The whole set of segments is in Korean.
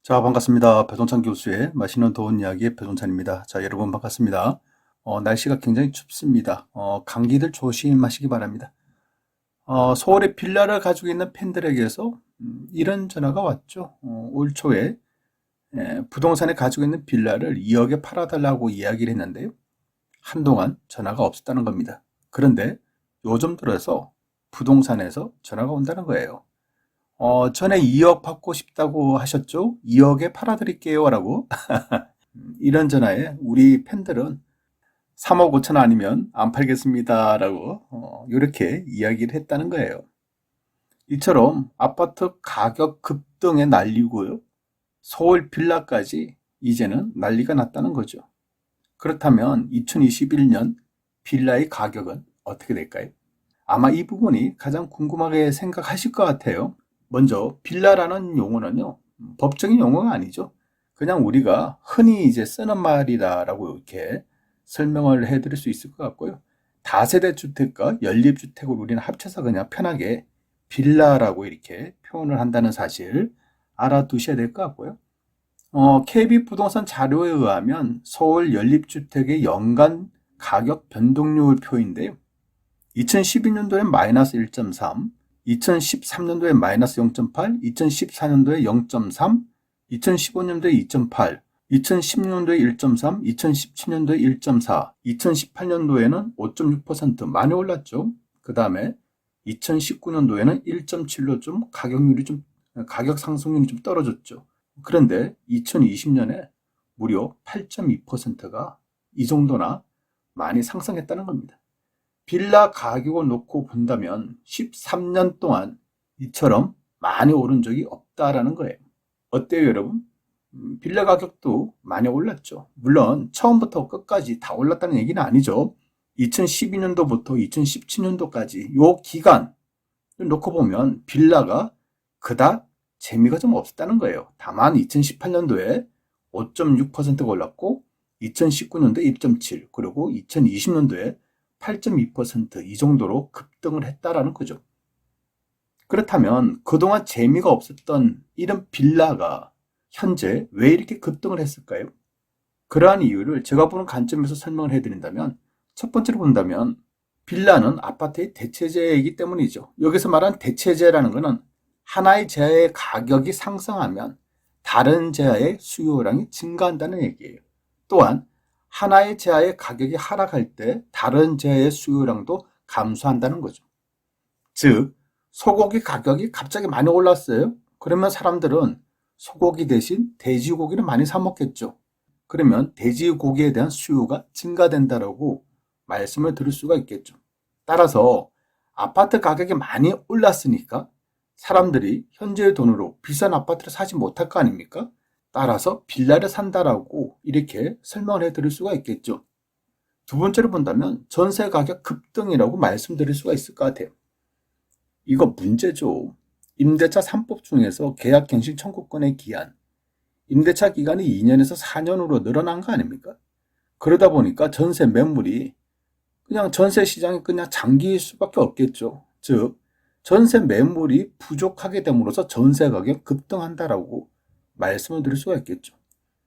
자, 반갑습니다. 배동찬 교수의 맛있는 좋은 이야기의 배동찬입니다. 자, 여러분 반갑습니다. 날씨가 굉장히 춥습니다. 감기들 조심하시기 바랍니다. 서울에 빌라를 가지고 있는 팬들에게서 이런 전화가 왔죠. 올 초에 부동산에 가지고 있는 빌라를 2억에 팔아달라고 이야기를 했는데요. 한동안 전화가 없었다는 겁니다. 그런데 요즘 들어서 부동산에서 전화가 온다는 거예요. 전에 2억 받고 싶다고 하셨죠? 2억에 팔아드릴게요. 라고. 이런 전화에 우리 팬들은 3억 5천 아니면 안 팔겠습니다. 라고, 이렇게 이야기를 했다는 거예요. 이처럼 아파트 가격 급등에 난리고요. 서울 빌라까지 이제는 난리가 났다는 거죠. 그렇다면 2021년 빌라의 가격은 어떻게 될까요? 아마 이 부분이 가장 궁금하게 생각하실 것 같아요. 먼저 빌라라는 용어는요, 법적인 용어가 아니죠. 그냥 우리가 흔히 이제 쓰는 말이다라고 이렇게 설명을 해드릴 수 있을 것 같고요. 다세대 주택과 연립주택을 우리는 합쳐서 그냥 편하게 빌라라고 이렇게 표현을 한다는 사실 알아두셔야 될 것 같고요. KB 부동산 자료에 의하면 서울 연립주택의 연간 가격 변동률 표인데요. 2012년도에 마이너스 1.3, 2013년도에 마이너스 0.8, 2014년도에 0.3, 2015년도에 2.8, 2016년도에 1.3, 2017년도에 1.4, 2018년도에는 5.6% 많이 올랐죠. 그 다음에 2019년도에는 1.7로 가격 상승률이 좀 떨어졌죠. 그런데 2020년에 무려 8.2%가 이 정도나 많이 상승했다는 겁니다. 빌라 가격을 놓고 본다면 13년 동안 이처럼 많이 오른 적이 없다라는 거예요. 어때요, 여러분? 빌라 가격도 많이 올랐죠. 물론 처음부터 끝까지 다 올랐다는 얘기는 아니죠. 2012년도부터 2017년도까지 요 기간을 놓고 보면 빌라가 그닥 재미가 좀 없었다는 거예요. 다만 2018년도에 5.6%가 올랐고 2019년도에 1.7, 그리고 2020년도에 8.2%이 정도로 급등을 했다라는 거죠. 그렇다면 그동안 재미가 없었던 이런 빌라가 현재 왜 이렇게 급등을 했을까요? 그러한 이유를 제가 보는 관점에서 설명을 해드린다면, 첫 번째로 본다면 빌라는 아파트의 대체재이기 때문이죠. 여기서 말한 대체재라는 것은 하나의 재화의 가격이 상승하면 다른 재화의 수요량이 증가한다는 얘기예요. 또한 하나의 재화의 가격이 하락할 때 다른 재화의 수요량도 감소한다는 거죠. 즉, 소고기 가격이 갑자기 많이 올랐어요. 그러면 사람들은 소고기 대신 돼지고기를 많이 사 먹겠죠. 그러면 돼지고기에 대한 수요가 증가된다라고 말씀을 드릴 수가 있겠죠. 따라서 아파트 가격이 많이 올랐으니까 사람들이 현재의 돈으로 비싼 아파트를 사지 못할 거 아닙니까? 따라서 빌라를 산다라고 이렇게 설명을 해드릴 수가 있겠죠. 두 번째로 본다면 전세 가격 급등이라고 말씀드릴 수가 있을 것 같아요. 이거 문제죠. 임대차 3법 중에서 계약갱신 청구권의 기한, 임대차 기간이 2년에서 4년으로 늘어난 거 아닙니까? 그러다 보니까 전세 매물이 그냥 전세 시장이 그냥 잠길 수밖에 없겠죠. 즉, 전세 매물이 부족하게 됨으로써 전세 가격이 급등한다라고 말씀을 드릴 수가 있겠죠.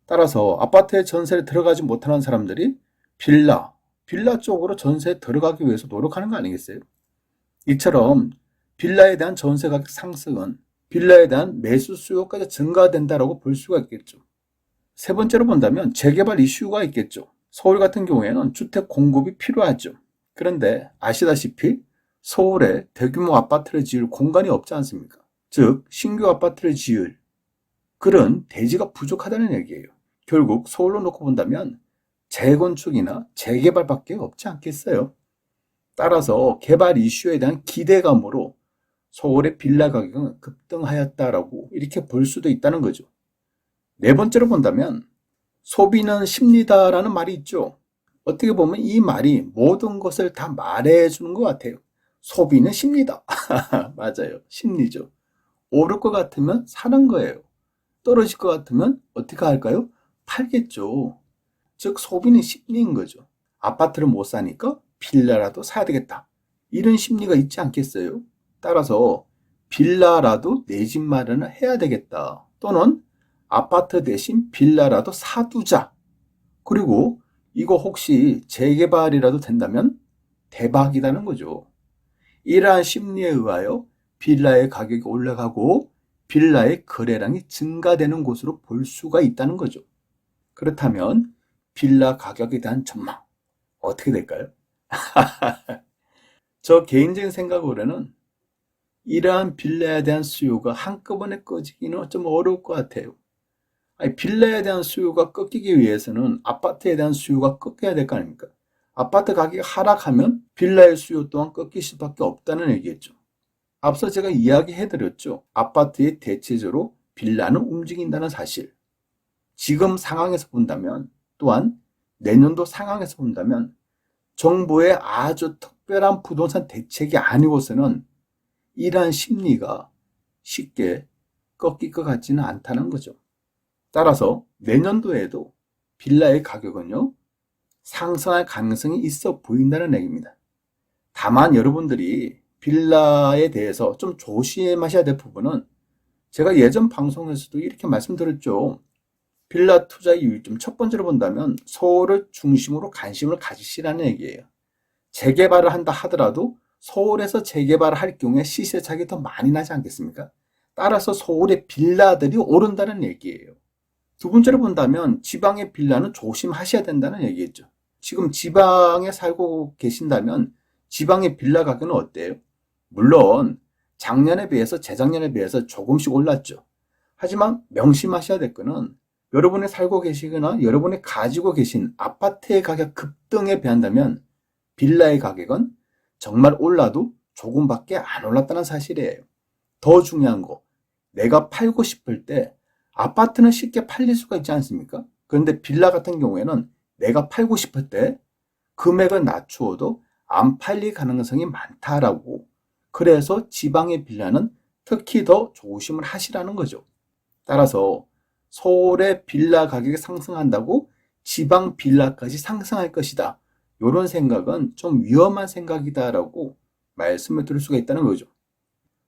따라서 아파트에 전세를 들어가지 못하는 사람들이 빌라 쪽으로 전세에 들어가기 위해서 노력하는 거 아니겠어요? 이처럼 빌라에 대한 전세 가격 상승은 빌라에 대한 매수 수요까지 증가된다라고 볼 수가 있겠죠. 세 번째로 본다면 재개발 이슈가 있겠죠. 서울 같은 경우에는 주택 공급이 필요하죠. 그런데 아시다시피 서울에 대규모 아파트를 지을 공간이 없지 않습니까? 즉 신규 아파트를 지을 그런 대지가 부족하다는 얘기예요. 결국 서울로 놓고 본다면 재건축이나 재개발밖에 없지 않겠어요. 따라서 개발 이슈에 대한 기대감으로 서울의 빌라 가격은 급등하였다라고 이렇게 볼 수도 있다는 거죠. 네 번째로 본다면 소비는 심리다라는 말이 있죠. 어떻게 보면 이 말이 모든 것을 다 말해주는 것 같아요. 소비는 심리다. 맞아요. 심리죠. 오를 것 같으면 사는 거예요. 떨어질 것 같으면 어떻게 할까요? 팔겠죠. 즉 소비는 심리인 거죠. 아파트를 못 사니까 빌라라도 사야 되겠다. 이런 심리가 있지 않겠어요? 따라서 빌라라도 내 집 마련을 해야 되겠다. 또는 아파트 대신 빌라라도 사두자. 그리고 이거 혹시 재개발이라도 된다면 대박이라는 거죠. 이러한 심리에 의하여 빌라의 가격이 올라가고 빌라의 거래량이 증가되는 곳으로 볼 수가 있다는 거죠. 그렇다면 빌라 가격에 대한 전망 어떻게 될까요? 저 개인적인 생각으로는 이러한 빌라에 대한 수요가 한꺼번에 꺼지기는 좀 어려울 것 같아요. 아니, 빌라에 대한 수요가 꺾이기 위해서는 아파트에 대한 수요가 꺾여야 될 거 아닙니까? 아파트 가격이 하락하면 빌라의 수요 또한 꺾일 수밖에 없다는 얘기겠죠. 앞서 제가 이야기해드렸죠. 아파트의 대체적으로 빌라는 움직인다는 사실. 지금 상황에서 본다면, 또한 내년도 상황에서 본다면 정부의 아주 특별한 부동산 대책이 아니고서는 이러한 심리가 쉽게 꺾일 것 같지는 않다는 거죠. 따라서 내년도에도 빌라의 가격은요, 상승할 가능성이 있어 보인다는 얘기입니다. 다만 여러분들이 빌라에 대해서 좀 조심하셔야 될 부분은 제가 예전 방송에서도 이렇게 말씀드렸죠. 빌라 투자의 유의점 첫 번째로 본다면 서울을 중심으로 관심을 가지시라는 얘기예요. 재개발을 한다 하더라도 서울에서 재개발을 할 경우에 시세 차익이 더 많이 나지 않겠습니까? 따라서 서울의 빌라들이 오른다는 얘기예요. 두 번째로 본다면 지방의 빌라는 조심하셔야 된다는 얘기겠죠. 지금 지방에 살고 계신다면 지방의 빌라 가격은 어때요? 물론 작년에 비해서 재작년에 비해서 조금씩 올랐죠. 하지만 명심하셔야 될 거는 여러분이 살고 계시거나 여러분이 가지고 계신 아파트의 가격 급등에 비한다면 빌라의 가격은 정말 올라도 조금밖에 안 올랐다는 사실이에요. 더 중요한 거, 내가 팔고 싶을 때 아파트는 쉽게 팔릴 수가 있지 않습니까? 그런데 빌라 같은 경우에는 내가 팔고 싶을 때 금액을 낮추어도 안 팔릴 가능성이 많다라고. 그래서 지방의 빌라는 특히 더 조심을 하시라는 거죠. 따라서 서울의 빌라 가격이 상승한다고 지방 빌라까지 상승할 것이다. 이런 생각은 좀 위험한 생각이다라고 말씀을 드릴 수가 있다는 거죠.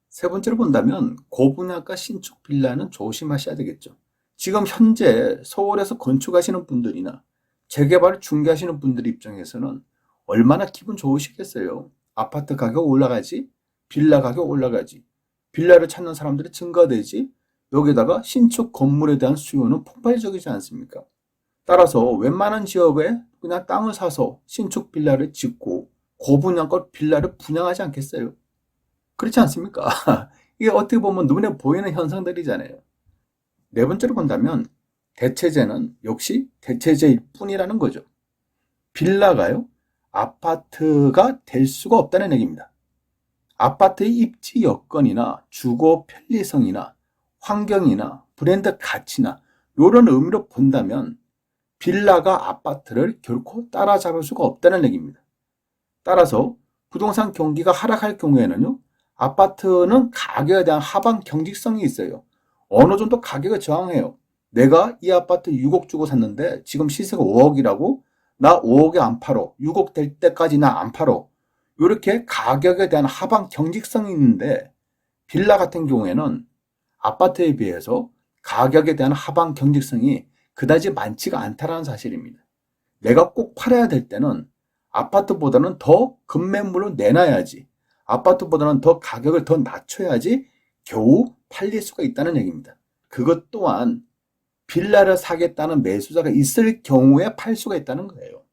세 번째로 본다면 고분양가 신축 빌라는 조심하셔야 되겠죠. 지금 현재 서울에서 건축하시는 분들이나 재개발을 중개하시는 분들 입장에서는 얼마나 기분 좋으시겠어요. 아파트 가격 올라가지, 빌라 가격 올라가지, 빌라를 찾는 사람들이 증가되지, 여기다가 신축 건물에 대한 수요는 폭발적이지 않습니까? 따라서 웬만한 지역에 그냥 땅을 사서 신축 빌라를 짓고 고분양가 빌라를 분양하지 않겠어요? 그렇지 않습니까? 이게 어떻게 보면 눈에 보이는 현상들이잖아요. 네 번째로 본다면 대체제는 역시 대체제일 뿐이라는 거죠. 빌라가요, 아파트가 될 수가 없다는 얘기입니다. 아파트의 입지 여건이나 주거 편리성이나 환경이나 브랜드 가치나 이런 의미로 본다면 빌라가 아파트를 결코 따라잡을 수가 없다는 얘기입니다. 따라서 부동산 경기가 하락할 경우에는요, 아파트는 가격에 대한 하방 경직성이 있어요. 어느 정도 가격을 저항해요. 내가 이 아파트 6억 주고 샀는데 지금 시세가 5억이라고 나 5억에 안 팔어. 6억 될 때까지 나 안 팔어. 이렇게 가격에 대한 하방 경직성이 있는데 빌라 같은 경우에는 아파트에 비해서 가격에 대한 하방 경직성이 그다지 많지가 않다는 사실입니다. 내가 꼭 팔아야 될 때는 아파트보다는 더 급매물로 내놔야지, 아파트보다는 더 가격을 더 낮춰야지 겨우 팔릴 수가 있다는 얘기입니다. 그것 또한 빌라를 사겠다는 매수자가 있을 경우에 팔 수가 있다는 거예요.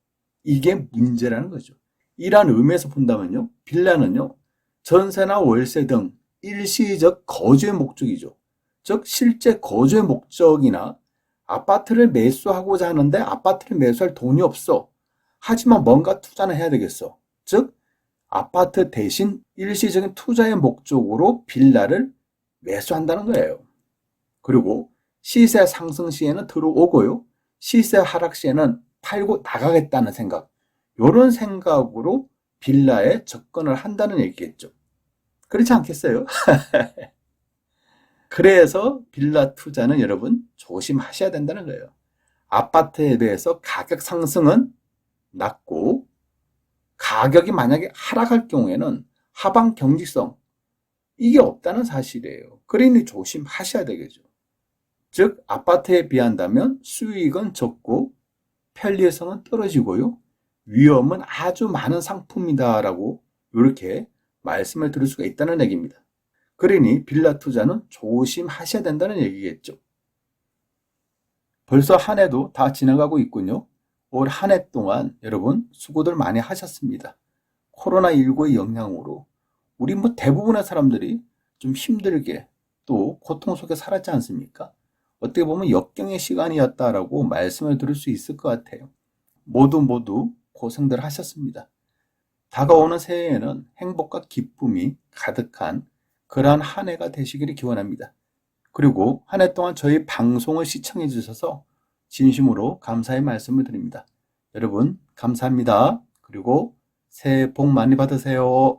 이게 문제라는 거죠. 이러한 의미에서 본다면요, 빌라는요, 전세나 월세 등 일시적 거주의 목적이죠. 즉 실제 거주의 목적이나 아파트를 매수하고자 하는데 아파트를 매수할 돈이 없어. 하지만 뭔가 투자는 해야 되겠어. 즉 아파트 대신 일시적인 투자의 목적으로 빌라를 매수한다는 거예요. 그리고 시세 상승 시에는 들어오고요, 시세 하락 시에는 팔고 나가겠다는 생각, 이런 생각으로 빌라에 접근을 한다는 얘기겠죠. 그렇지 않겠어요? 그래서 빌라 투자는 여러분 조심하셔야 된다는 거예요. 아파트에 대해서 가격 상승은 낮고 가격이 만약에 하락할 경우에는 하방 경직성, 이게 없다는 사실이에요. 그러니 조심하셔야 되겠죠. 즉, 아파트에 비한다면 수익은 적고 편리성은 떨어지고요. 위험은 아주 많은 상품이다라고 이렇게 말씀을 드릴 수가 있다는 얘기입니다. 그러니 빌라 투자는 조심하셔야 된다는 얘기겠죠. 벌써 한 해도 다 지나가고 있군요. 올 한 해 동안 여러분 수고들 많이 하셨습니다. 코로나19의 영향으로 우리 대부분의 사람들이 좀 힘들게 또 고통 속에 살았지 않습니까? 어떻게 보면 역경의 시간이었다라고 말씀을 드릴 수 있을 것 같아요. 모두 고생들 하셨습니다. 다가오는 새해에는 행복과 기쁨이 가득한 그러한 한 해가 되시기를 기원합니다. 그리고 한 해 동안 저희 방송을 시청해 주셔서 진심으로 감사의 말씀을 드립니다. 여러분, 감사합니다. 그리고 새해 복 많이 받으세요.